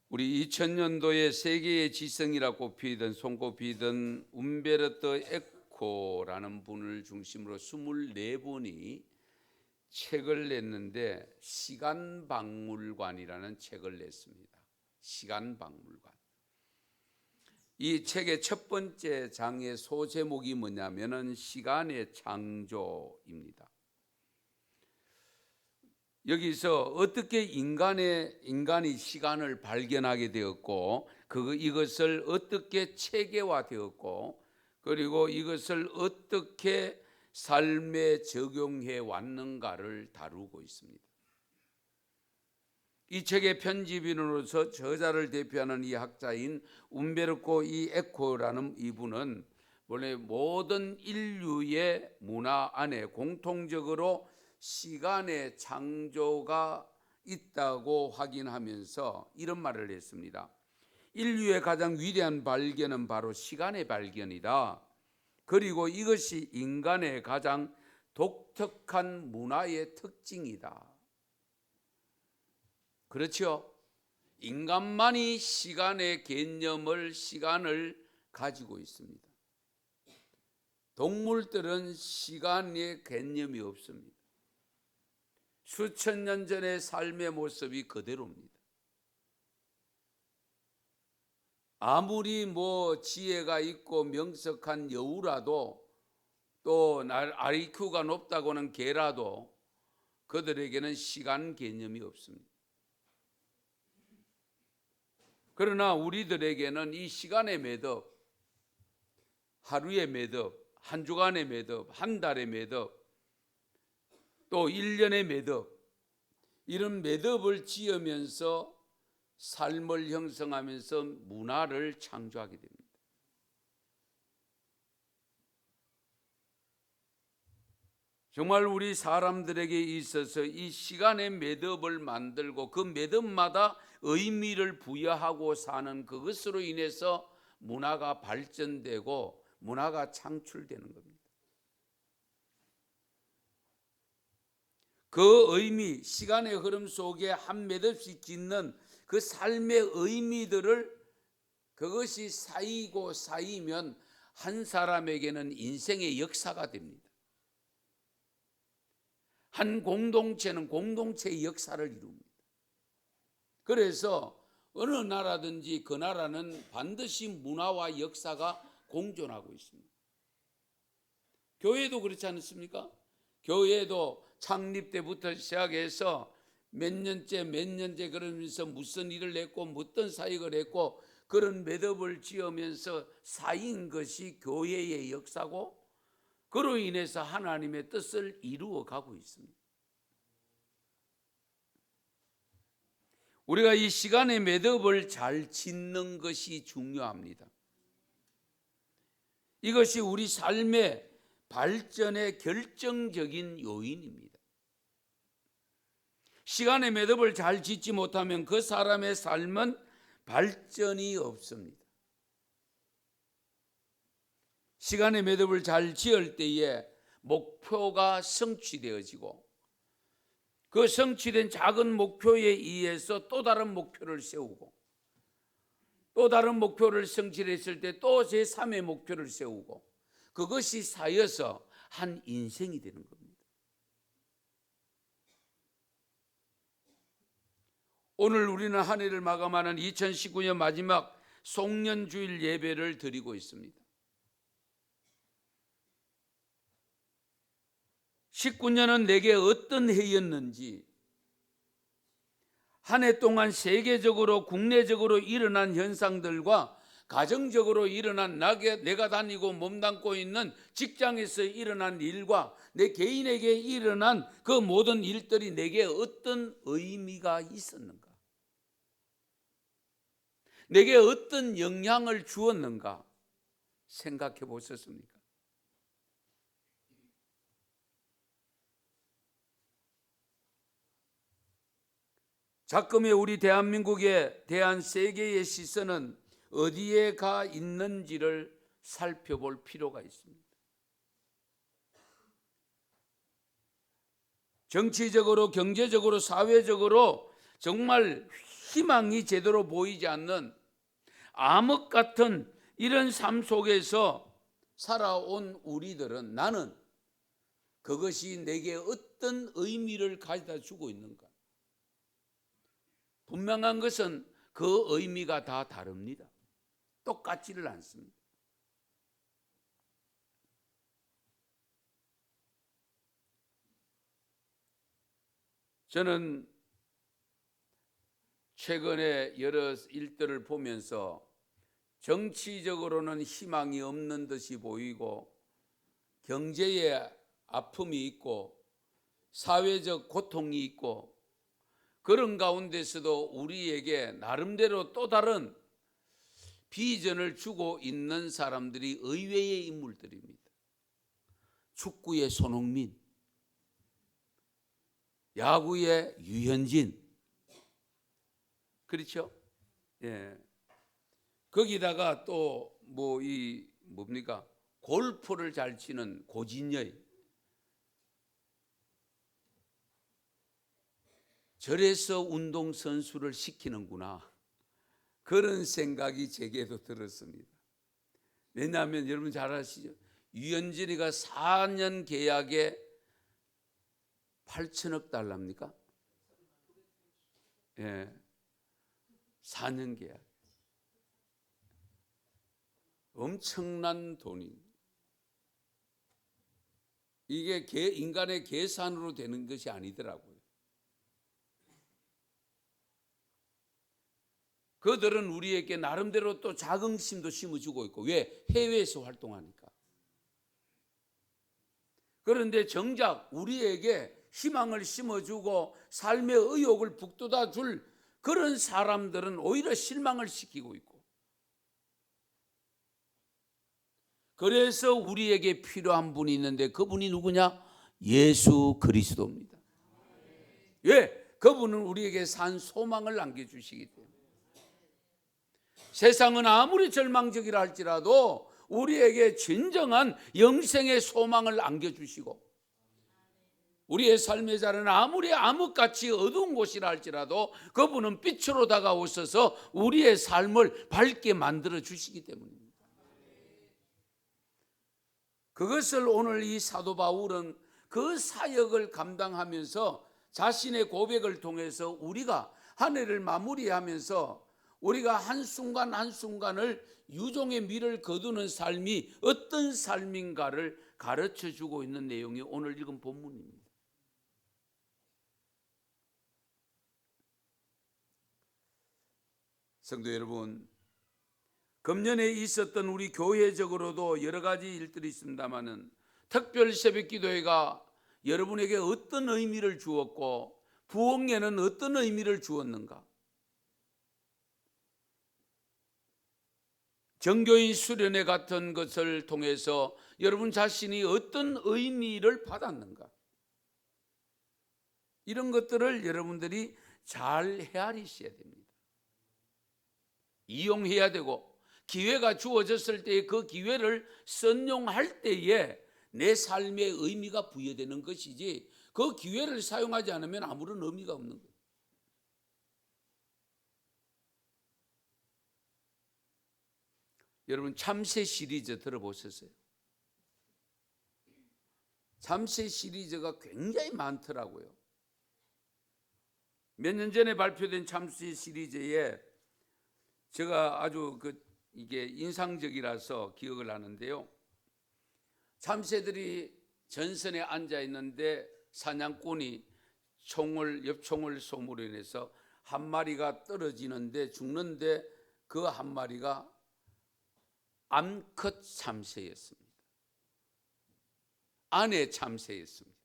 우리 2000년도에 세계의 지성이라 손꼽히던 움베르토 에코라는 분을 중심으로 24분이 책을 냈는데 시간박물관이라는 책을 냈습니다. 시간박물관. 이 책의 첫 번째 장의 소제목이 뭐냐면은 시간의 창조입니다. 여기서 어떻게 인간이 시간을 발견하게 되었고, 이것을 어떻게 체계화되었고, 그리고 이것을 어떻게 삶에 적용해 왔는가를 다루고 있습니다. 이 책의 편집인으로서 저자를 대표하는 이 학자인 움베르토 에코라는 이분은 원래 모든 인류의 문화 안에 공통적으로 시간의 창조가 있다고 확인하면서 이런 말을 했습니다. 인류의 가장 위대한 발견은 바로 시간의 발견이다. 그리고 이것이 인간의 가장 독특한 문화의 특징이다. 그렇죠? 인간만이 시간의 시간을 가지고 있습니다. 동물들은 시간의 개념이 없습니다. 수천 년 전의 삶의 모습이 그대로입니다. 아무리 지혜가 있고 명석한 여우라도, 또 IQ가 높다고는 개라도 그들에게는 시간 개념이 없습니다. 그러나 우리들에게는 이 시간의 매듭, 하루의 매듭, 한 주간의 매듭, 한 달의 매듭, 또 1년의 매듭, 이런 매듭을 지으면서 삶을 형성하면서 문화를 창조하게 됩니다. 정말 우리 사람들에게 있어서 이 시간의 매듭을 만들고 그 매듭마다 의미를 부여하고 사는 그것으로 인해서 문화가 발전되고 문화가 창출되는 겁니다. 그 의미, 시간의 흐름 속에 한 매듭씩 짓는 그 삶의 의미들을, 그것이 쌓이고 쌓이면 한 사람에게는 인생의 역사가 됩니다. 한 공동체는 공동체의 역사를 이룹니다. 그래서 어느 나라든지 그 나라는 반드시 문화와 역사가 공존하고 있습니다. 교회도 그렇지 않습니까? 교회도 창립 때부터 시작해서 몇 년째 그러면서 무슨 일을 했고 어떤 사역을 했고 그런 매듭을 지으면서 쌓인 것이 교회의 역사고, 그로 인해서 하나님의 뜻을 이루어 가고 있습니다. 우리가 이 시간의 매듭을 잘 짓는 것이 중요합니다. 이것이 우리 삶의 발전의 결정적인 요인입니다. 시간의 매듭을 잘 짓지 못하면 그 사람의 삶은 발전이 없습니다. 시간의 매듭을 잘 지을 때에 목표가 성취되어지고, 그 성취된 작은 목표에 의해서 또 다른 목표를 세우고, 또 다른 목표를 성취했을 때 또 제3의 목표를 세우고, 그것이 쌓여서 한 인생이 되는 겁니다. 오늘 우리는 한 해를 마감하는 2019년 마지막 송년주일 예배를 드리고 있습니다. 19년은 내게 어떤 해였는지, 한 해 동안 세계적으로 국내적으로 일어난 현상들과 가정적으로 일어난 내가 다니고 몸담고 있는 직장에서 일어난 일과 내 개인에게 일어난 그 모든 일들이 내게 어떤 의미가 있었는가, 내게 어떤 영향을 주었는가 생각해 보셨습니까? 작금의 우리 대한민국에 대한 세계의 시선은 어디에 가 있는지를 살펴볼 필요가 있습니다. 정치적으로, 경제적으로, 사회적으로 정말 희망이 제대로 보이지 않는 암흑 같은 이런 삶 속에서 살아온 우리들은 나는 그것이 내게 어떤 의미를 가져다 주고 있는가? 분명한 것은 그 의미가 다 다릅니다. 똑같지를 않습니다. 저는 최근에 여러 일들을 보면서 정치적으로는 희망이 없는 듯이 보이고 경제에 아픔이 있고 사회적 고통이 있고 그런 가운데서도 우리에게 나름대로 또 다른 비전을 주고 있는 사람들이 의외의 인물들입니다. 축구의 손흥민, 야구의 유현진, 그렇죠? 예. 거기다가 또 뭡니까? 골프를 잘 치는 고진여이. 저래서 운동선수를 시키는구나. 그런 생각이 제게도 들었습니다. 왜냐하면 여러분 잘 아시죠? 유현진이가 4년 계약에 8천억 달러입니까? 예. 4년 계약. 엄청난 돈입니다. 이게 인간의 계산으로 되는 것이 아니더라고요. 그들은 우리에게 나름대로 또 자긍심도 심어주고 있고, 왜? 해외에서 활동하니까. 그런데 정작 우리에게 희망을 심어주고 삶의 의욕을 북돋아 줄 그런 사람들은 오히려 실망을 시키고 있고, 그래서 우리에게 필요한 분이 있는데 그분이 누구냐? 예수 그리스도입니다. 왜? 그분은 우리에게 산 소망을 안겨주시기 때문에. 세상은 아무리 절망적이라 할지라도 우리에게 진정한 영생의 소망을 안겨주시고, 우리의 삶의 자리는 아무리 암흑같이 어두운 곳이라 할지라도 그분은 빛으로 다가오셔서 우리의 삶을 밝게 만들어 주시기 때문입니다. 그것을 오늘 이 사도 바울은 그 사역을 감당하면서 자신의 고백을 통해서 우리가 한 해를 마무리하면서 우리가 한순간 한순간을 유종의 미를 거두는 삶이 어떤 삶인가를 가르쳐주고 있는 내용이 오늘 읽은 본문입니다. 성도 여러분, 금년에 있었던 우리 교회적으로도 여러 가지 일들이 있습니다마는 특별 새벽기도회가 여러분에게 어떤 의미를 주었고 부흥회는 어떤 의미를 주었는가? 정교인 수련회 같은 것을 통해서 여러분 자신이 어떤 의미를 받았는가? 이런 것들을 여러분들이 잘 헤아리셔야 됩니다. 이용해야 되고 기회가 주어졌을 때에 그 기회를 선용할 때에 내 삶의 의미가 부여되는 것이지 그 기회를 사용하지 않으면 아무런 의미가 없는 거예요. 여러분 참새 시리즈 들어보셨어요? 참새 시리즈가 굉장히 많더라고요. 몇 년 전에 발표된 참새 시리즈에 제가 아주 이게 인상적이라서 기억을 하는데요. 참새들이 전선에 앉아 있는데 사냥꾼이 엽총을 쏘므로 인해서 한 마리가 떨어지는데 죽는데 그 한 마리가 암컷 참새였습니다. 아내 참새였습니다.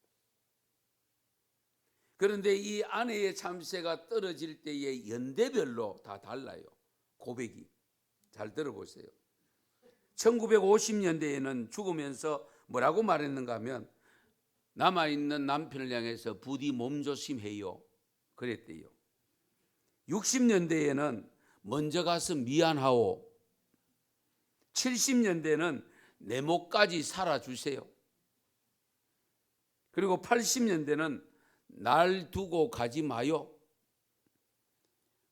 그런데 이 아내의 참새가 떨어질 때의 연대별로 다 달라요. 고백이. 잘 들어보세요. 1950년대에는 죽으면서 뭐라고 말했는가 하면 남아있는 남편을 향해서 부디 몸조심해요 그랬대요. 60년대에는 먼저 가서 미안하오. 70년대는 내 목까지 살아주세요. 그리고 80년대는 날 두고 가지 마요.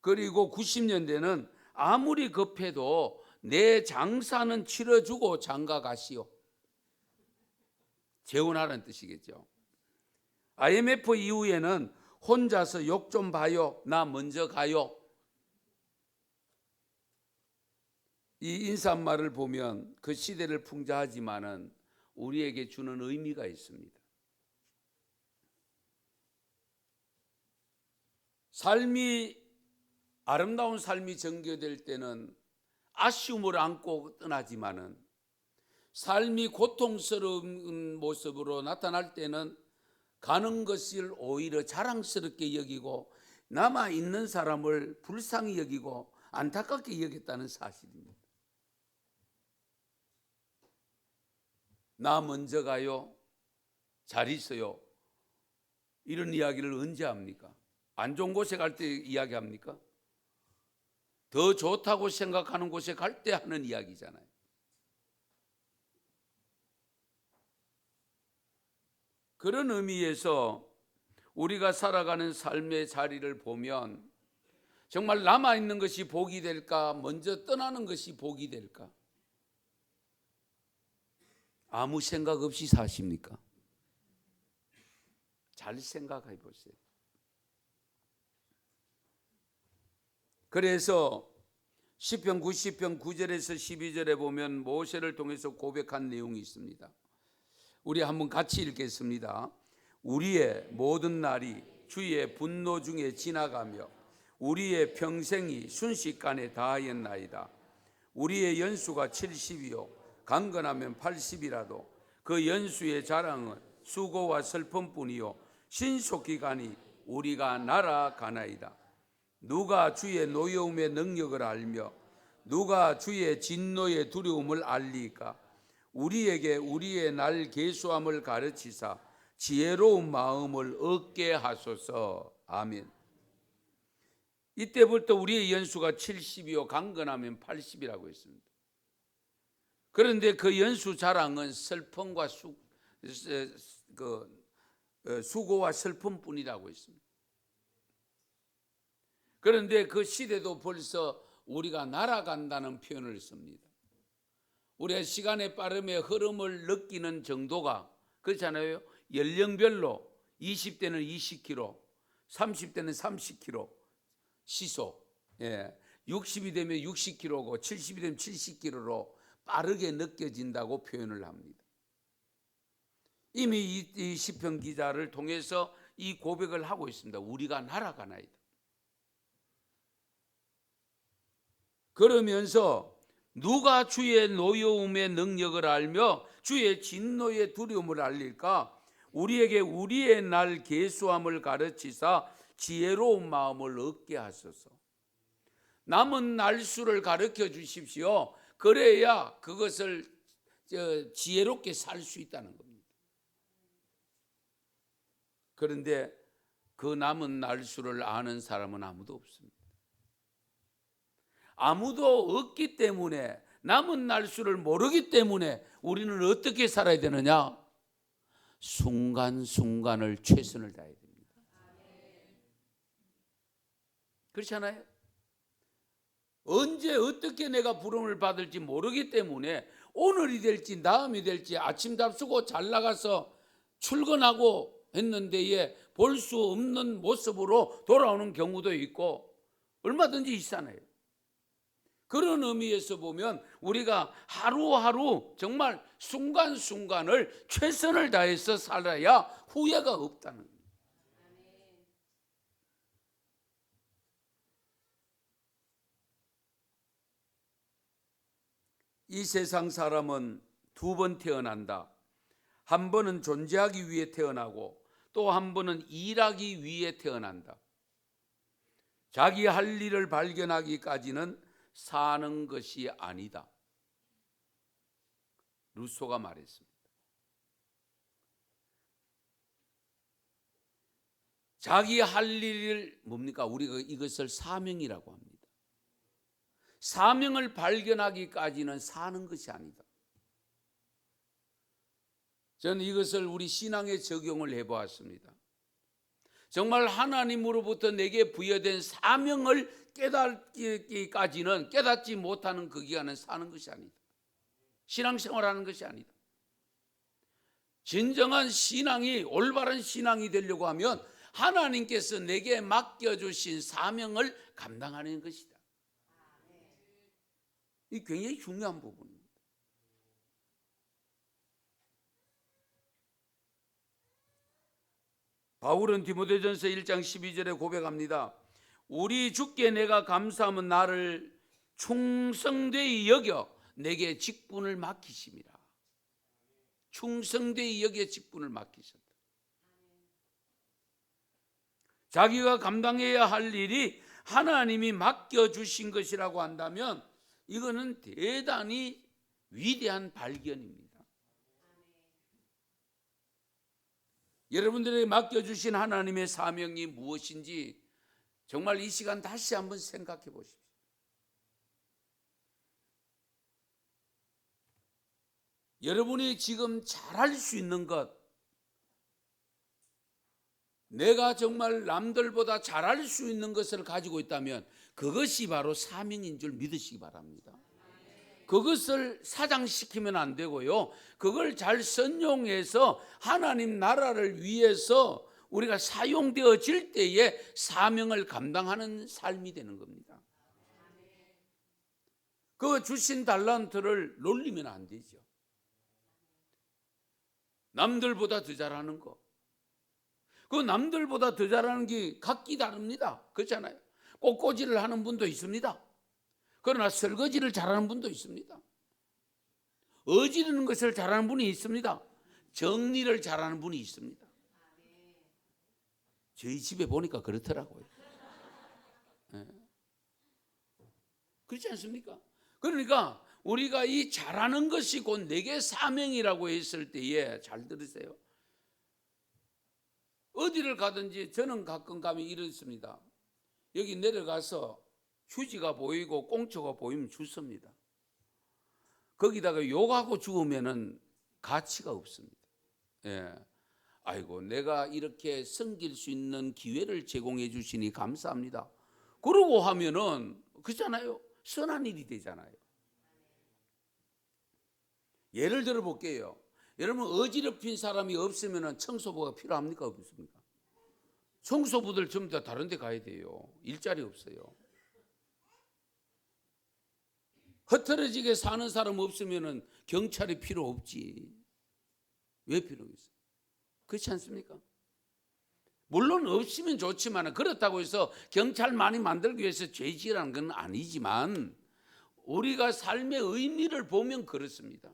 그리고 90년대는 아무리 급해도 내 장사는 치러주고 장가 가시오. 재혼하라는 뜻이겠죠. IMF 이후에는 혼자서 욕 좀 봐요. 나 먼저 가요. 이 인사말을 보면 그 시대를 풍자하지만은 우리에게 주는 의미가 있습니다. 아름다운 삶이 전개될 때는 아쉬움을 안고 떠나지만은 삶이 고통스러운 모습으로 나타날 때는 가는 것을 오히려 자랑스럽게 여기고 남아있는 사람을 불쌍히 여기고 안타깝게 여겼다는 사실입니다. 나 먼저 가요. 잘 있어요. 이런 이야기를 언제 합니까? 안 좋은 곳에 갈 때 이야기합니까? 더 좋다고 생각하는 곳에 갈 때 하는 이야기잖아요. 그런 의미에서 우리가 살아가는 삶의 자리를 보면 정말 남아있는 것이 복이 될까? 먼저 떠나는 것이 복이 될까? 아무 생각 없이 사십니까? 잘 생각해 보세요. 그래서 시편 90편 9절에서 12절에 보면 모세를 통해서 고백한 내용이 있습니다. 우리 한번 같이 읽겠습니다. 우리의 모든 날이 주의 분노 중에 지나가며 우리의 평생이 순식간에 다하였나이다. 우리의 연수가 70이요 강건하면 80이라도 그 연수의 자랑은 수고와 슬픔뿐이요 신속히 가니 우리가 날아가나이다. 누가 주의 노여움의 능력을 알며 누가 주의 진노의 두려움을 알리까? 우리에게 우리의 날 계수함을 가르치사 지혜로운 마음을 얻게 하소서. 아멘. 이때부터 우리의 연수가 70이요 강건하면 80이라고 했습니다. 그런데 그 연수 자랑은 슬픔과 수고와 슬픔뿐이라고 했습니다. 그런데 그 시대도 벌써 우리가 날아간다는 표현을 씁니다. 우리가 시간의 빠름의 흐름을 느끼는 정도가 그렇잖아요. 연령별로 20대는 20km, 30대는 30km 시속, 60이 되면 60km고 70이 되면 70km로 빠르게 느껴진다고 표현을 합니다. 이미 이 시편 기자를 통해서 이 고백을 하고 있습니다. 우리가 날아가나이다. 그러면서 누가 주의 노여움의 능력을 알며 주의 진노의 두려움을 알릴까? 우리에게 우리의 날 계수함을 가르치사 지혜로운 마음을 얻게 하소서. 남은 날수를 가르쳐 주십시오. 그래야 그것을 지혜롭게 살 수 있다는 겁니다. 그런데 그 남은 날수를 아는 사람은 아무도 없습니다. 아무도 없기 때문에 남은 날수를 모르기 때문에 우리는 어떻게 살아야 되느냐? 순간순간을 최선을 다해야 됩니다. 그렇잖아요? 언제 어떻게 내가 부름을 받을지 모르기 때문에 오늘이 될지 다음이 될지 아침 잡수고 잘 나가서 출근하고 했는데 볼 수 없는 모습으로 돌아오는 경우도 있고 얼마든지 있잖아요. 그런 의미에서 보면 우리가 하루하루 정말 순간순간을 최선을 다해서 살아야 후회가 없다는 거예요. 이 세상 사람은 두 번 태어난다. 한 번은 존재하기 위해 태어나고 또 한 번은 일하기 위해 태어난다. 자기 할 일을 발견하기까지는 사는 것이 아니다. 루소가 말했습니다. 자기 할 일을 뭡니까? 우리가 이것을 사명이라고 합니다. 사명을 발견하기까지는 사는 것이 아니다. 저는 이것을 우리 신앙에 적용을 해보았습니다. 정말 하나님으로부터 내게 부여된 사명을 깨닫기까지는, 깨닫지 못하는 그 기간은 사는 것이 아니다. 신앙생활하는 것이 아니다. 진정한 신앙이, 올바른 신앙이 되려고 하면 하나님께서 내게 맡겨주신 사명을 감당하는 것이다. 이 굉장히 중요한 부분입니다. 바울은 디모데전서 1장 12절에 고백합니다. 우리 주께 내가 감사하면 나를 충성되이 여겨 내게 직분을 맡기심이라. 충성되이 여겨 직분을 맡기셨다. 자기가 감당해야 할 일이 하나님이 맡겨주신 것이라고 한다면 이거는 대단히 위대한 발견입니다. 여러분들에게 맡겨주신 하나님의 사명이 무엇인지 정말 이 시간 다시 한번 생각해 보십시오. 여러분이 지금 잘할 수 있는 것, 내가 정말 남들보다 잘할 수 있는 것을 가지고 있다면 그것이 바로 사명인 줄 믿으시기 바랍니다. 그것을 사장시키면 안 되고요, 그걸 잘 선용해서 하나님 나라를 위해서 우리가 사용되어질 때에 사명을 감당하는 삶이 되는 겁니다. 그 주신 달란트를 놀리면 안 되죠. 남들보다 더 잘하는 거, 그 남들보다 더 잘하는 게 각기 다릅니다. 그렇잖아요. 꽃꽂이를 하는 분도 있습니다. 그러나 설거지를 잘하는 분도 있습니다. 어지르는 것을 잘하는 분이 있습니다. 정리를 잘하는 분이 있습니다. 저희 집에 보니까 그렇더라고요. 네. 그렇지 않습니까? 그러니까 우리가 이 잘하는 것이 곧 내게 사명이라고 했을 때에, 잘 들으세요. 어디를 가든지 저는 가끔 가면 이렇습니다. 여기 내려가서 휴지가 보이고 꽁초가 보이면 죽습니다. 거기다가 욕하고 죽으면은 가치가 없습니다. 예. 아이고, 내가 이렇게 섬길 수 있는 기회를 제공해 주시니 감사합니다. 그러고 하면은 그렇잖아요. 선한 일이 되잖아요. 예를 들어 볼게요. 여러분, 어지럽힌 사람이 없으면 청소부가 필요합니까? 없습니까? 청소부들 전부 다 다른 데 가야 돼요. 일자리 없어요. 흐트러지게 사는 사람 없으면 경찰이 필요 없지. 왜 필요했어요? 그렇지 않습니까? 물론 없으면 좋지만, 그렇다고 해서 경찰 많이 만들기 위해서 죄지라는 건 아니지만 우리가 삶의 의미를 보면 그렇습니다.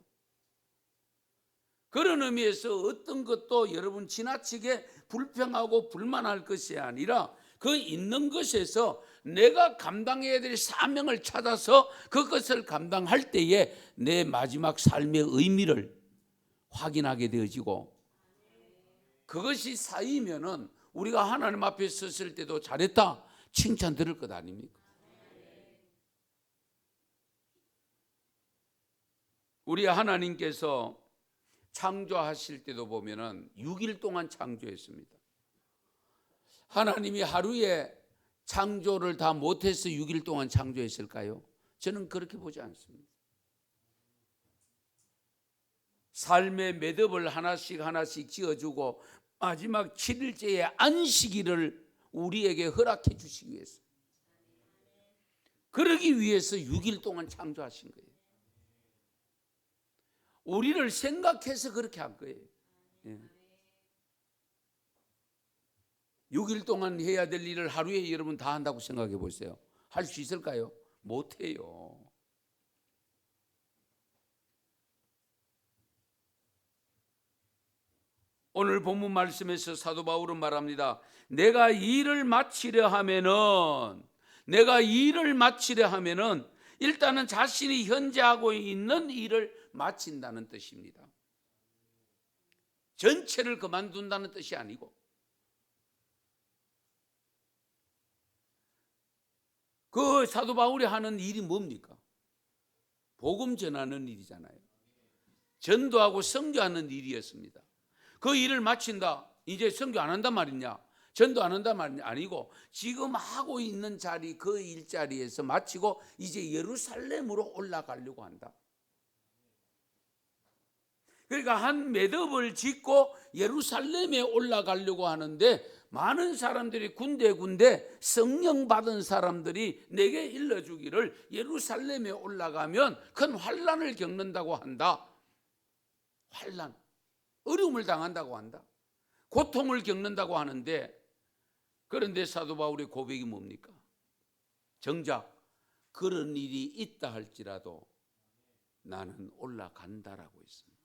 그런 의미에서 어떤 것도 여러분 지나치게 불평하고 불만할 것이 아니라 그 있는 것에서 내가 감당해야 될 사명을 찾아서 그것을 감당할 때에 내 마지막 삶의 의미를 확인하게 되어지고, 그것이 쌓이면은 우리가 하나님 앞에 섰을 때도 잘했다 칭찬 들을 것 아닙니까? 우리 하나님께서 창조하실 때도 보면은 6일 동안 창조했습니다. 하나님이 하루에 창조를 다 못해서 6일 동안 창조했을까요? 저는 그렇게 보지 않습니다. 삶의 매듭을 하나씩 하나씩 지어주고 마지막 7일째의 안식일을 우리에게 허락해 주시기 위해서, 그러기 위해서 6일 동안 창조하신 거예요. 우리를 생각해서 그렇게 한 거예요. 6일 동안 해야 될 일을 하루에 여러분 다 한다고 생각해 보세요. 할 수 있을까요? 못해요. 오늘 본문 말씀에서 사도 바울은 말합니다. 내가 일을 마치려 하면은 일단은 자신이 현재 하고 있는 일을 마친다는 뜻입니다. 전체를 그만둔다는 뜻이 아니고, 그 사도 바울이 하는 일이 뭡니까? 복음 전하는 일이잖아요. 전도하고 선교하는 일이었습니다. 그 일을 마친다. 이제 선교 안 한단 말이냐? 전도 안 한다는 말이 아니고 지금 하고 있는 자리 그 일자리에서 마치고 이제 예루살렘으로 올라가려고 한다. 그러니까 한 매듭을 짓고 예루살렘에 올라가려고 하는데 많은 사람들이 군데군데 성령 받은 사람들이 내게 일러주기를 예루살렘에 올라가면 큰 환난을 겪는다고 한다. 환난, 어려움을 당한다고 한다. 고통을 겪는다고 하는데, 그런데 사도 바울의 고백이 뭡니까? 정작 그런 일이 있다 할지라도 나는 올라간다라고 했습니다.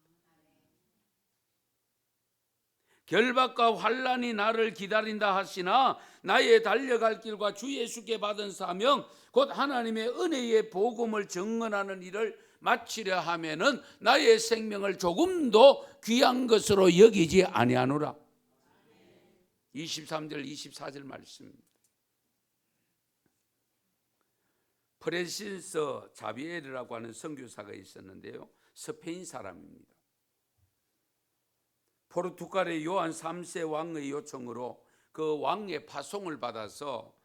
결박과 환난이 나를 기다린다 하시나 나의 달려갈 길과 주 예수께 받은 사명 곧 하나님의 은혜의 복음을 증언하는 일을 마치려 하면은 나의 생명을 조금도 귀한 것으로 여기지 아니하노라. 23절 24절 말씀입니다. 프란시스 자비에르라고 하는 선교사가 있었는데요, 스페인 사람입니다. 포르투갈의 요한 3세 왕의 요청으로 그 왕의 파송을 받아서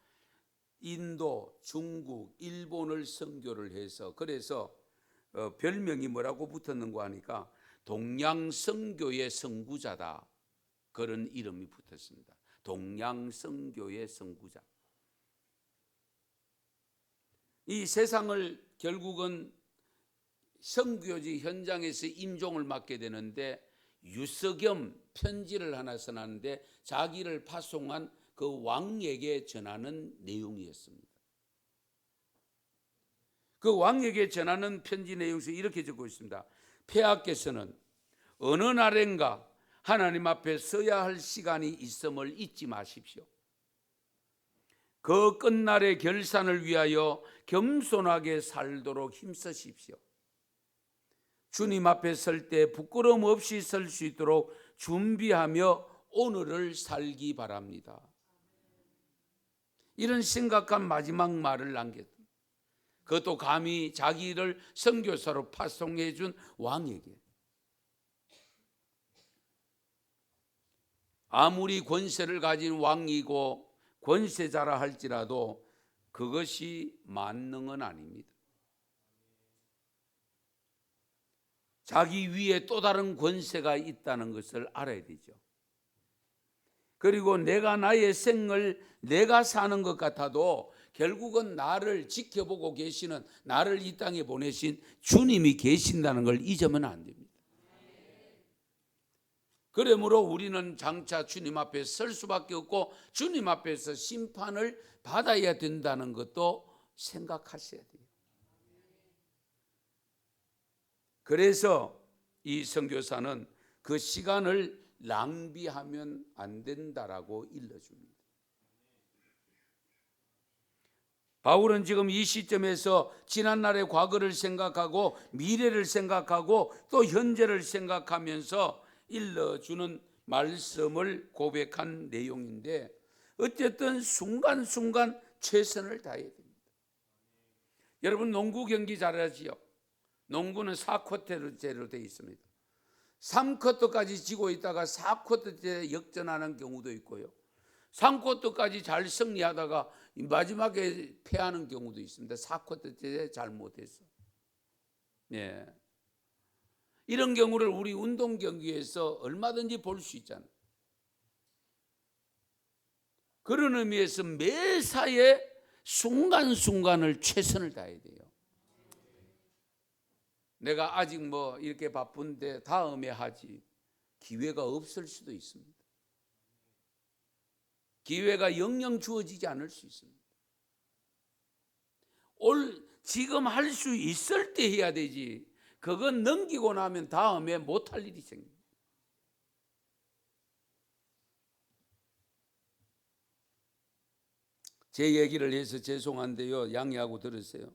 인도, 중국, 일본을 선교를 해서, 그래서 별명이 뭐라고 붙었는가 하니까 동양선교의 선구자다, 그런 이름이 붙었습니다. 동양선교의 선구자. 이 세상을 결국은 선교지 현장에서 임종을 맡게 되는데 유서겸 편지를 하나 써놨는데 자기를 파송한 그 왕에게 전하는 내용이었습니다. 그 왕에게 전하는 편지 내용에서 이렇게 적고 있습니다. 폐하께서는 어느 날인가 하나님 앞에 서야 할 시간이 있음을 잊지 마십시오. 그 끝날의 결산을 위하여 겸손하게 살도록 힘쓰십시오. 주님 앞에 설 때 부끄러움 없이 설 수 있도록 준비하며 오늘을 살기 바랍니다. 이런 심각한 마지막 말을 남겼습니다. 그것도 감히 자기를 선교사로 파송해 준 왕에게. 아무리 권세를 가진 왕이고 권세자라 할지라도 그것이 만능은 아닙니다. 자기 위에 또 다른 권세가 있다는 것을 알아야 되죠. 그리고 내가 나의 생을 내가 사는 것 같아도 결국은 나를 지켜보고 계시는, 나를 이 땅에 보내신 주님이 계신다는 걸 잊으면 안 됩니다. 그러므로 우리는 장차 주님 앞에 설 수밖에 없고 주님 앞에서 심판을 받아야 된다는 것도 생각하셔야 돼요. 그래서 이 선교사는 그 시간을 낭비하면 안 된다라고 일러줍니다. 바울은 지금 이 시점에서 지난날의 과거를 생각하고 미래를 생각하고 또 현재를 생각하면서 일러주는 말씀을 고백한 내용인데, 어쨌든 순간순간 최선을 다해야 됩니다. 여러분 농구 경기 잘 하지요? 농구는 4쿼터제로 되어 있습니다. 3쿼터까지 지고 있다가 4쿼터제 역전하는 경우도 있고요. 3쿼터까지 잘 승리하다가 마지막에 패하는 경우도 있습니다. 4쿼터제 잘못해서. 예. 이런 경우를 우리 운동 경기에서 얼마든지 볼 수 있잖아요. 그런 의미에서 매사에 순간순간을 최선을 다해야 돼요. 내가 아직 뭐 이렇게 바쁜데 다음에 하지, 기회가 없을 수도 있습니다. 기회가 영영 주어지지 않을 수 있습니다. 지금 할 수 있을 때 해야 되지, 그건 넘기고 나면 다음에 못할 일이 생깁니다. 제 얘기를 해서 죄송한데요, 양해하고 들으세요.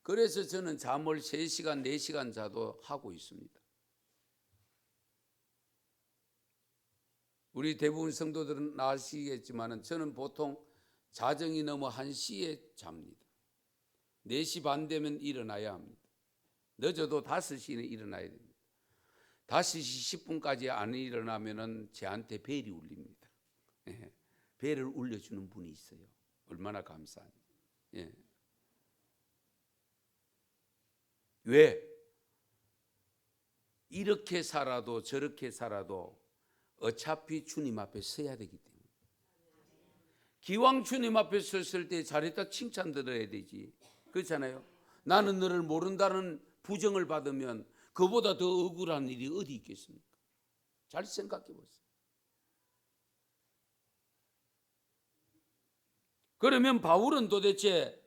그래서 저는 잠을 3시간, 4시간 자도 하고 있습니다. 우리 대부분 성도들은 아시겠지만 저는 보통 자정이 넘어 1시에 잡니다. 4시 반 되면 일어나야 합니다. 늦어도 5시에 일어나야 됩니다. 5시 10분까지 안 일어나면 저한테 벨이 울립니다. 배를 울려주는 분이 있어요. 얼마나 감사한. 예. 왜? 이렇게 살아도 저렇게 살아도 어차피 주님 앞에 서야 되기 때문에. 기왕 주님 앞에 섰을 때 잘했다 칭찬 들어야 되지. 그렇잖아요. 나는 너를 모른다는 부정을 받으면 그보다 더 억울한 일이 어디 있겠습니까? 잘 생각해 보세요. 그러면 바울은 도대체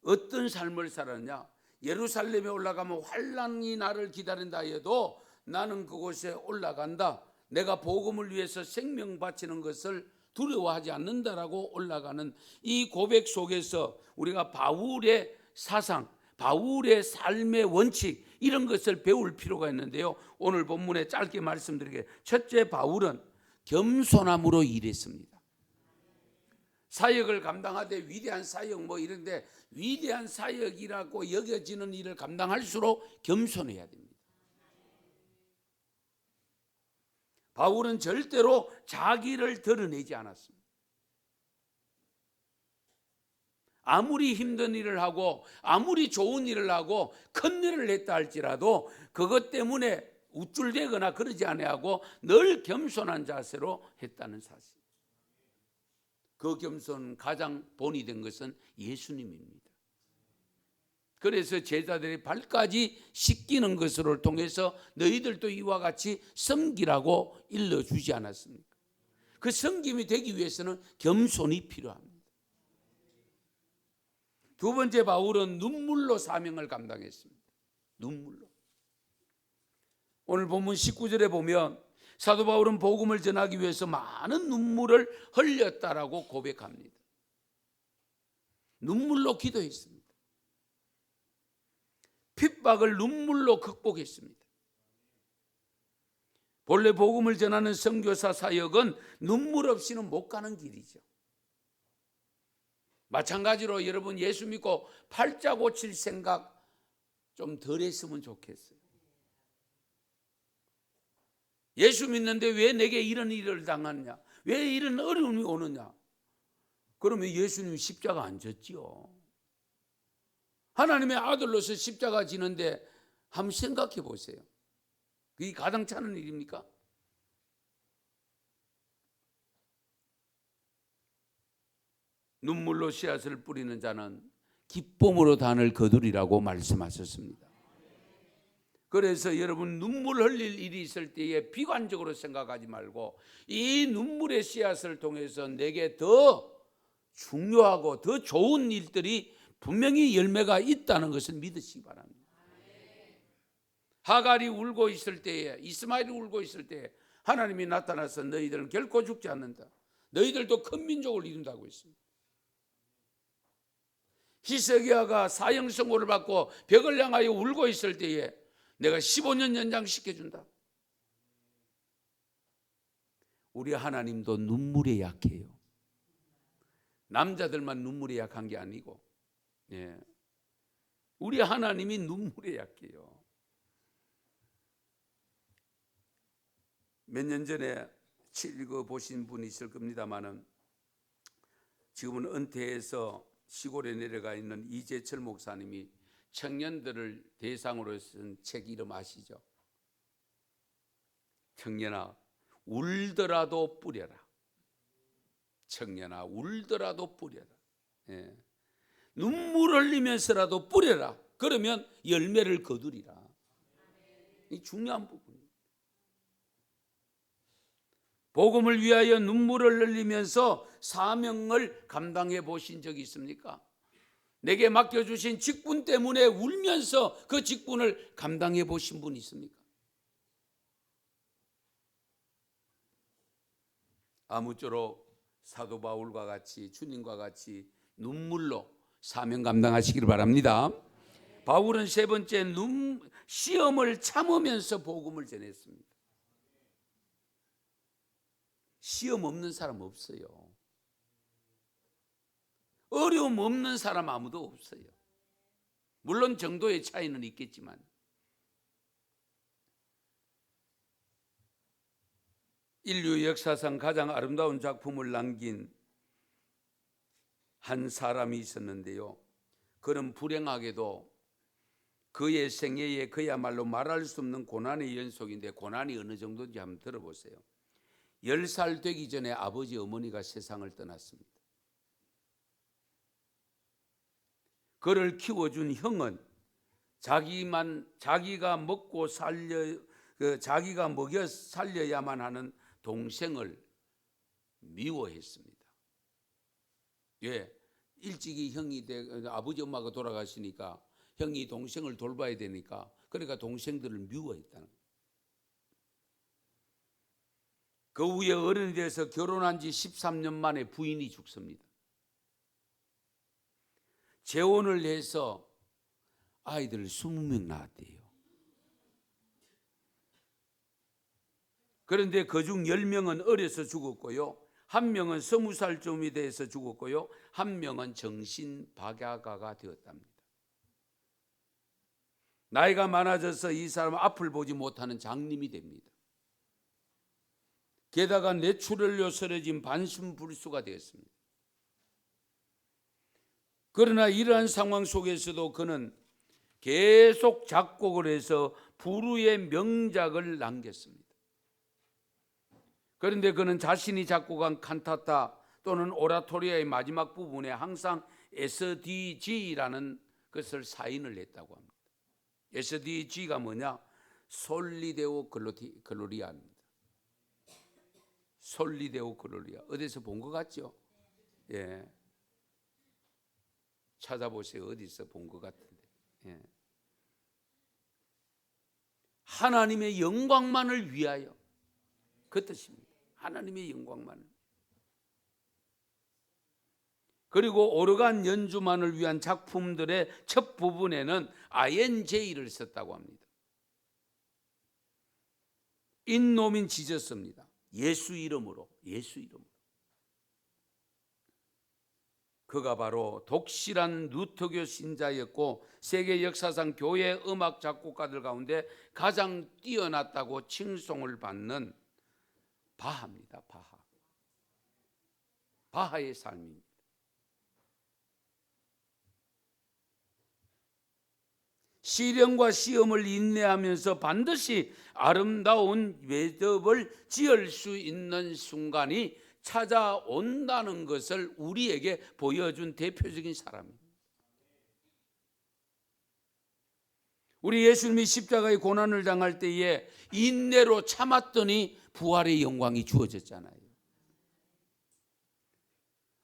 어떤 삶을 살았냐? 예루살렘에 올라가면 환난이 나를 기다린다 해도 나는 그곳에 올라간다. 내가 복음을 위해서 생명 바치는 것을 두려워하지 않는다라고 올라가는 이 고백 속에서 우리가 바울의 사상, 바울의 삶의 원칙 이런 것을 배울 필요가 있는데요. 오늘 본문에 짧게 말씀드리게, 첫째, 바울은 겸손함으로 일했습니다. 사역을 감당하되 위대한 사역 뭐 이런데 위대한 사역이라고 여겨지는 일을 감당할수록 겸손해야 됩니다. 바울은 절대로 자기를 드러내지 않았습니다. 아무리 힘든 일을 하고 아무리 좋은 일을 하고 큰 일을 했다 할지라도 그것 때문에 우쭐대거나 그러지 아니하고 늘 겸손한 자세로 했다는 사실. 그 겸손 가장 본이 된 것은 예수님입니다. 그래서 제자들의 발까지 씻기는 것을 통해서 너희들도 이와 같이 섬기라고 일러주지 않았습니까? 그 섬김이 되기 위해서는 겸손이 필요합니다. 두 번째, 바울은 눈물로 사명을 감당했습니다. 눈물로. 오늘 본문 19절에 보면 사도 바울은 복음을 전하기 위해서 많은 눈물을 흘렸다라고 고백합니다. 눈물로 기도했습니다. 핍박을 눈물로 극복했습니다. 본래 복음을 전하는 선교사 사역은 눈물 없이는 못 가는 길이죠. 마찬가지로 여러분 예수 믿고 팔자 고칠 생각 좀 덜 했으면 좋겠어요. 예수 믿는데 왜 내게 이런 일을 당하느냐? 왜 이런 어려움이 오느냐? 그러면 예수님이 십자가 안 졌지요. 하나님의 아들로서 십자가 지는데 한번 생각해 보세요. 그게 가당찮은 일입니까? 눈물로 씨앗을 뿌리는 자는 기쁨으로 단을 거두리라고 말씀하셨습니다. 그래서 여러분 눈물 흘릴 일이 있을 때에 비관적으로 생각하지 말고 이 눈물의 씨앗을 통해서 내게 더 중요하고 더 좋은 일들이 분명히 열매가 있다는 것을 믿으시기 바랍니다. 하갈이 울고 있을 때에, 이스마엘이 울고 있을 때에 하나님이 나타나서 너희들은 결코 죽지 않는다. 너희들도 큰 민족을 이룬다고 했습니다. 히스기야가 사형 선고를 받고 벽을 향하여 울고 있을 때에 내가 15년 연장시켜준다. 우리 하나님도 눈물에 약해요. 남자들만 눈물에 약한 게 아니고 우리 하나님이 눈물에 약해요. 몇 년 전에 읽어보신 분이 있을 겁니다만은 지금은 은퇴해서 시골에 내려가 있는 이재철 목사님이 청년들을 대상으로 쓴 책 이름 아시죠? 청년아 울더라도 뿌려라. 청년아 울더라도 뿌려라. 눈물 흘리면서라도 뿌려라. 그러면 열매를 거두리라. 이 중요한 부분입니다. 복음을 위하여 눈물을 흘리면서 사명을 감당해 보신 적이 있습니까? 내게 맡겨주신 직분 때문에 울면서 그 직분을 감당해 보신 분이 있습니까? 아무쪼록 사도 바울과 같이 주님과 같이 눈물로 사명 감당하시기를 바랍니다. 바울은 세 번째 시험을 참으면서 복음을 전했습니다. 시험 없는 사람 없어요. 어려움 없는 사람 아무도 없어요. 물론 정도의 차이는 있겠지만 인류 역사상 가장 아름다운 작품을 남긴 한 사람이 있었는데요. 그는 불행하게도 그의 생애에 그야말로 말할 수 없는 고난의 연속인데, 고난이 어느 정도인지 한번 들어보세요. 10살 되기 전에 아버지 어머니가 세상을 떠났습니다. 그를 키워준 형은 자기가 먹고 자기가 먹여 살려야만 하는 동생을 미워했습니다. 예, 일찍이 아버지 엄마가 돌아가시니까 형이 동생을 돌봐야 되니까, 그러니까 동생들을 미워했다는 거예요. 그 후에 어른이 돼서 결혼한 지 13년 만에 부인이 죽습니다. 재혼을 해서 아이들을 20명 낳았대요. 그런데 그중 10명은 어려서 죽었고요, 1명은 20살쯤이 돼서 죽었고요, 1명은 정신박약아가 되었답니다. 나이가 많아져서 이 사람은 앞을 보지 못하는 장님이 됩니다. 게다가 뇌출혈로 쓰러진 반신불수가 되었습니다. 그러나 이러한 상황 속에서도 그는 계속 작곡을 해서 불후의 명작을 남겼습니다. 그런데 그는 자신이 작곡한 칸타타 또는 오라토리아의 마지막 부분에 항상 SDG라는 것을 사인을 했다고 합니다. SDG가 뭐냐? 솔리데오 글로리아입니다. 솔리데오 글로리아. 어디서 본 것 같죠? 예. 찾아보세요. 어디서 본 것 같은데. 예. 하나님의 영광만을 위하여, 그 뜻입니다. 하나님의 영광만을. 그리고 오르간 연주만을 위한 작품들의 첫 부분에는 INJ를 썼다고 합니다. 인노민 지저스입니다. 예수 이름으로, 예수 이름으로. 그가 바로 독실한 루터교 신자였고 세계 역사상 교회 음악 작곡가들 가운데 가장 뛰어났다고 칭송을 받는 바하입니다. 바하의 삶입니다. 시련과 시험을 인내하면서 반드시 아름다운 매듭을 지을 수 있는 순간이 찾아온다는 것을 우리에게 보여준 대표적인 사람입니다. 우리 예수님이 십자가의 고난을 당할 때에 인내로 참았더니 부활의 영광이 주어졌잖아요.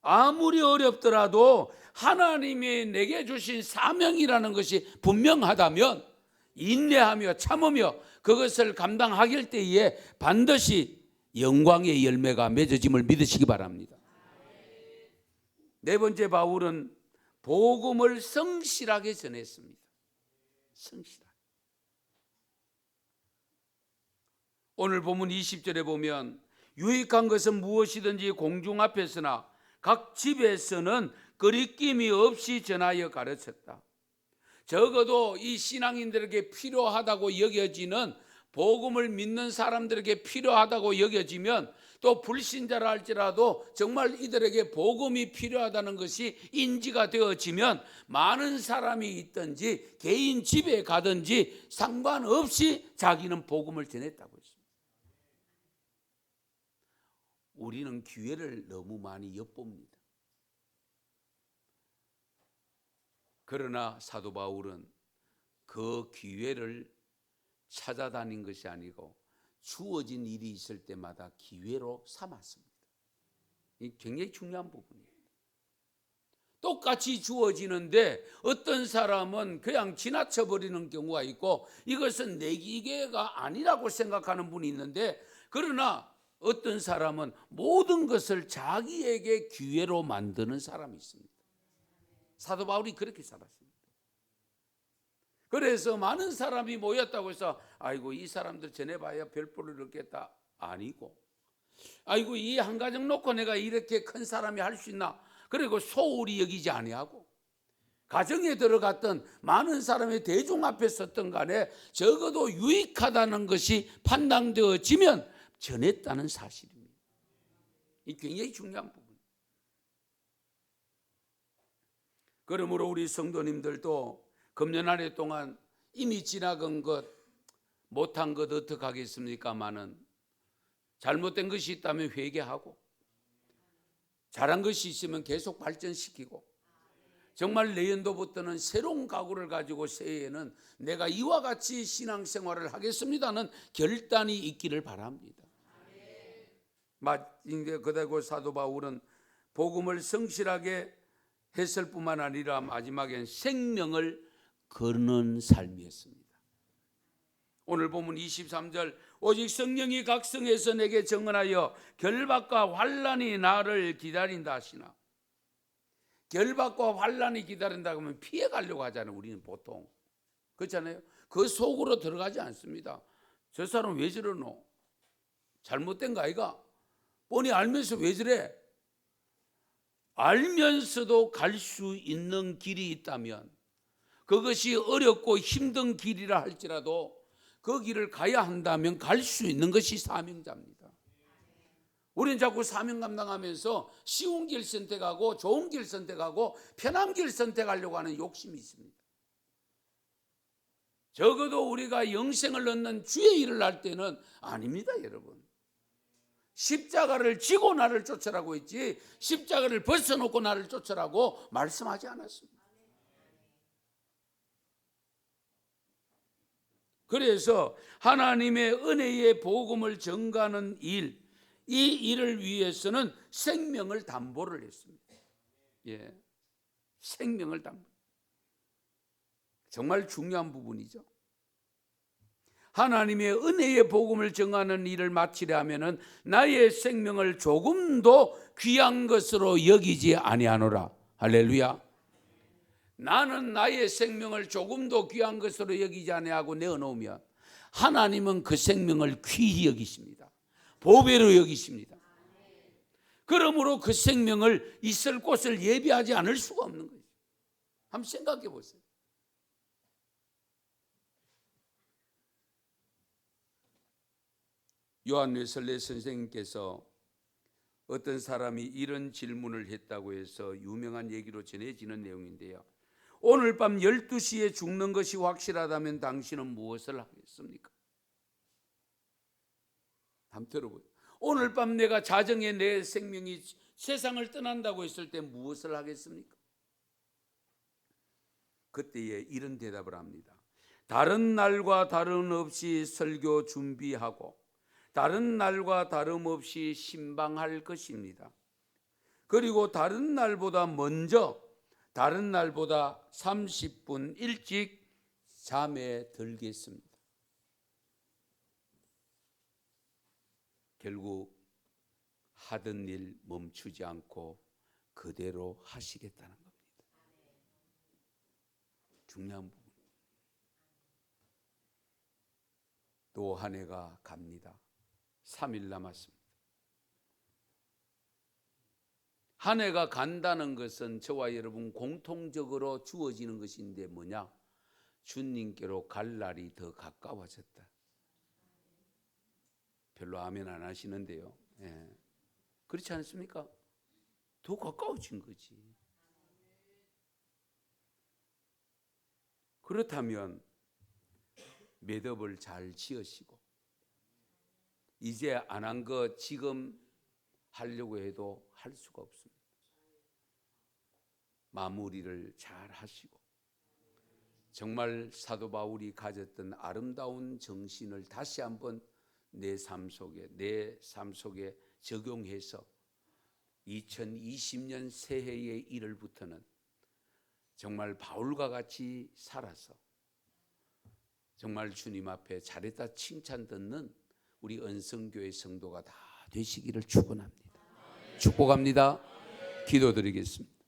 아무리 어렵더라도 하나님이 내게 주신 사명이라는 것이 분명하다면 인내하며 참으며 그것을 감당하길 때에 반드시 영광의 열매가 맺어짐을 믿으시기 바랍니다. 네 번째, 바울은 복음을 성실하게 전했습니다. 성실하게. 오늘 본문 20절에 보면 유익한 것은 무엇이든지 공중 앞에서나 각 집에서는 거리낌이 없이 전하여 가르쳤다. 적어도 이 신앙인들에게 필요하다고 여겨지는, 복음을 믿는 사람들에게 필요하다고 여겨지면, 또 불신자라 할지라도 정말 이들에게 복음이 필요하다는 것이 인지가 되어지면 많은 사람이 있든지 개인 집에 가든지 상관없이 자기는 복음을 전했다고 했습니다. 우리는 기회를 너무 많이 엿봅니다. 그러나 사도 바울은 그 기회를 찾아다닌 것이 아니고 주어진 일이 있을 때마다 기회로 삼았습니다. 이 굉장히 중요한 부분이에요. 똑같이 주어지는데 어떤 사람은 그냥 지나쳐버리는 경우가 있고 이것은 내 기회가 아니라고 생각하는 분이 있는데, 그러나 어떤 사람은 모든 것을 자기에게 기회로 만드는 사람이 있습니다. 사도 바울이 그렇게 살았습니다. 그래서 많은 사람이 모였다고 해서 아이고 이 사람들 전해봐야 별볼을 얻겠다, 아니고, 아이고 이 한 가정 놓고 내가 이렇게 큰 사람이 할 수 있나, 그리고 소홀히 여기지 아니하고 가정에 들어갔던 많은 사람의 대중 앞에 섰던 간에 적어도 유익하다는 것이 판단되어지면 전했다는 사실입니다. 이 굉장히 중요한 부분. 그러므로 우리 성도님들도 금년 한 해 동안 이미 지나간 것, 못한 것 어떡하겠습니까마는 잘못된 것이 있다면 회개하고 잘한 것이 있으면 계속 발전시키고 정말 내년도부터는 새로운 각오를 가지고 새해에는 내가 이와 같이 신앙생활을 하겠습니다는 결단이 있기를 바랍니다. 그리고 사도 바울은 복음을 성실하게 했을 뿐만 아니라 마지막엔 생명을 거는 삶이었습니다. 오늘 보면 23절 오직 성령이 각성해서 내게 증언하여 결박과 환난이 나를 기다린다 하시나. 결박과 환난이 기다린다 그러면 피해 가려고 하잖아요. 우리는 보통 그렇잖아요. 그 속으로 들어가지 않습니다. 저 사람 왜 저러노? 잘못된 거 아이가? 뻔히 알면서 왜 저래? 알면서도 갈 수 있는 길이 있다면 그것이 어렵고 힘든 길이라 할지라도 그 길을 가야 한다면 갈 수 있는 것이 사명자입니다. 우리는 자꾸 사명 감당하면서 쉬운 길 선택하고 좋은 길 선택하고 편한 길 선택하려고 하는 욕심이 있습니다. 적어도 우리가 영생을 얻는 주의 일을 할 때는 아닙니다, 여러분. 십자가를 지고 나를 쫓으라고 했지 십자가를 벗어놓고 나를 쫓으라고 말씀하지 않았습니다. 그래서 하나님의 은혜의 복음을 전가하는 일, 이 일을 위해서는 생명을 담보를 했습니다. 예, 생명을 담보. 정말 중요한 부분이죠. 하나님의 은혜의 복음을 전하는 일을 마치려 하면은 나의 생명을 조금도 귀한 것으로 여기지 아니하노라. 할렐루야. 나는 나의 생명을 조금도 귀한 것으로 여기지 아니하고 내어놓으면 하나님은 그 생명을 귀히 여기십니다. 보배로 여기십니다. 그러므로 그 생명을 있을 곳을 예비하지 않을 수가 없는 거예요. 한번 생각해 보세요. 요한 웨슬레 선생님께서 어떤 사람이 이런 질문을 했다고 해서 유명한 얘기로 전해지는 내용인데요. 오늘 밤 12시에 죽는 것이 확실하다면 당신은 무엇을 하겠습니까? 한번 들어보세요. 오늘 밤 내가 자정에 내 생명이 세상을 떠난다고 했을 때 무엇을 하겠습니까? 그때에 이런 대답을 합니다. 다른 날과 다름없이 설교 준비하고 다른 날과 다름없이 신방할 것입니다. 그리고 다른 날보다 먼저 다른 날보다 30분 일찍 잠에 들겠습니다. 결국 하던 일 멈추지 않고 그대로 하시겠다는 겁니다. 중요한 부분. 또 한 해가 갑니다. 3일 남았습니다. 한 해가 간다는 것은 저와 여러분 공통적으로 주어지는 것인데 뭐냐? 주님께로 갈 날이 더 가까워졌다. 별로 아멘 안 하시는데요. 예. 그렇지 않습니까? 더 가까워진 거지. 그렇다면 매듭을 잘 지으시고 이제 안 한 거 지금 하려고 해도 할 수가 없습니다. 마무리를 잘 하시고 정말 사도 바울이 가졌던 아름다운 정신을 다시 한번 내 삶 속에 적용해서 2020년 새해의 1월부터는 정말 바울과 같이 살아서 정말 주님 앞에 잘했다 칭찬 듣는 우리 은성교회 성도가 다 되시기를 축원합니다. 축복합니다. 기도드리겠습니다.